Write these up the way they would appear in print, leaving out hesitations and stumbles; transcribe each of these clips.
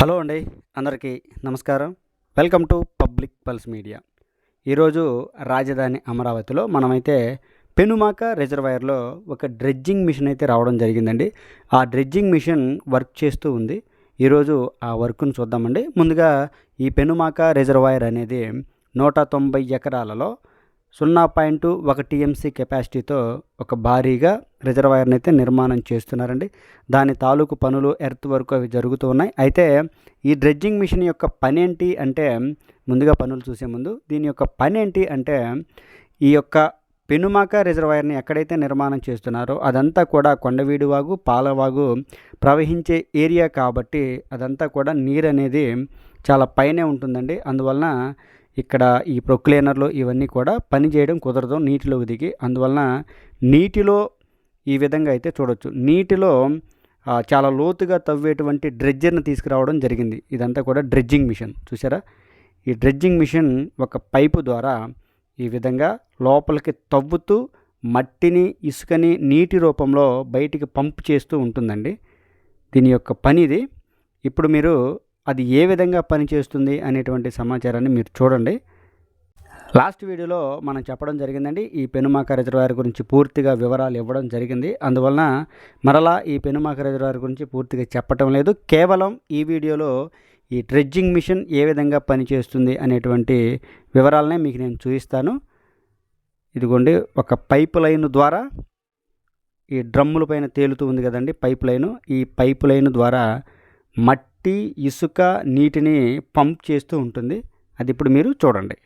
Hello అండి, అందరికీ నమస్కారం. Welcome to public pulse media. ఈరోజు రాజధాని అమరావతిలో మనమైతే పెనుమాక రిజర్వాయర్లో ఒక డ్రెడ్జింగ్ మిషన్ అయితే రావడం జరిగిందండి. ఆ డ్రెడ్జింగ్ మిషన్ వర్క్ చేస్తూ ఉంది. ఈరోజు ఆ వర్క్ను చూద్దామండి. ముందుగా ఈ పెనుమాక రిజర్వాయర్ అనేది 190 ఎకరాలలో 0.1 టీఎంసీ కెపాసిటీతో ఒక భారీగా రిజర్వాయర్ని అయితే నిర్మాణం చేస్తున్నారండి. దాని తాలూకు పనులు ఎర్త్ వర్క్ అవి జరుగుతూ ఉన్నాయి. అయితే ఈ డ్రెడ్జింగ్ మిషన్ యొక్క పని ఏంటి అంటే, ముందుగా పనులు చూసే ముందు దీని యొక్క పని ఏంటి అంటే, ఈ యొక్క పెనుమాక రిజర్వాయర్ని ఎక్కడైతే నిర్మాణం చేస్తున్నారో అదంతా కూడా కొండవీడు వాగు, పాలవాగు ప్రవహించే ఏరియా కాబట్టి అదంతా కూడా నీరు అనేది చాలా పైనే ఉంటుందండి. అందువలన ఇక్కడ ఈ ప్రొక్లేనర్లు ఇవన్నీ కూడా పని చేయడం కుదరదు నీటిలోకి దిగి. అందువలన నీటిలో ఈ విధంగా అయితే చూడొచ్చు. నీటిలో చాలా లోతుగా తవ్వేటువంటి డ్రెడ్జర్ని తీసుకురావడం జరిగింది. ఇదంతా కూడా డ్రెడ్జింగ్ మిషన్ చూసారా. ఈ డ్రెడ్జింగ్ మిషన్ ఒక పైపు ద్వారా ఈ విధంగా లోపలికి తవ్వుతూ మట్టిని, ఇసుకని నీటి రూపంలో బయటికి పంప్ చేస్తూ ఉంటుందండి. దీని యొక్క పని ఇది. ఇప్పుడు మీరు అది ఏ విధంగా పనిచేస్తుంది అనేటువంటి సమాచారాన్ని మీరు చూడండి. లాస్ట్ వీడియోలో మనం చెప్పడం జరిగిందండి, ఈ పెనుమాక రిజర్వాయర్ గురించి పూర్తిగా వివరాలు ఇవ్వడం జరిగింది. అందువలన మరలా ఈ పెనుమాక రిజర్వాయర్ గురించి పూర్తిగా చెప్పటం లేదు. కేవలం ఈ వీడియోలో ఈ డ్రెడ్జింగ్ మిషన్ ఏ విధంగా పనిచేస్తుంది అనేటువంటి వివరాలనే మీకు నేను చూపిస్తాను. ఇదిగోండి, ఒక పైప్ లైన్ ద్వారా ఈ డ్రమ్ముల పైన తేలుతూ ఉంది కదండి పైప్ లైను. ఈ పైప్ లైన్ ద్వారా మట్టి, ఇసుక, నీటిని పంప్ చేస్తూ ఉంటుంది. అది ఇప్పుడు మీరు చూడండి.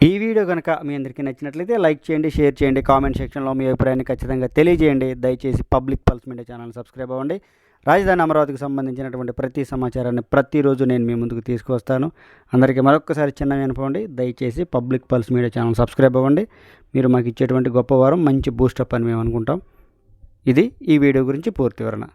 ఈ వీడియో కనుక మీ అందరికీ నచ్చినట్లయితే లైక్ చేయండి, షేర్ చేయండి, కామెంట్ సెక్షన్లో మీ అభిప్రాయాన్ని ఖచ్చితంగా తెలియజేయండి. దయచేసి public pulse media channel subscribe అవ్వండి. రాజధాని అమరావతికి సంబంధించినటువంటి ప్రతి సమాచారాన్ని ప్రతిరోజు నేను మీ ముందుకు తీసుకొస్తాను. అందరికీ మరొకసారి చిన్న వినపండి, దయచేసి public pulse media channel subscribe అవ్వండి. మీరు మాకు ఇచ్చేటువంటి గొప్ప వారం మంచి బూస్టప్ అని మేము అనుకుంటాం. ఇది ఈ వీడియో గురించి పూర్తి వివరణ.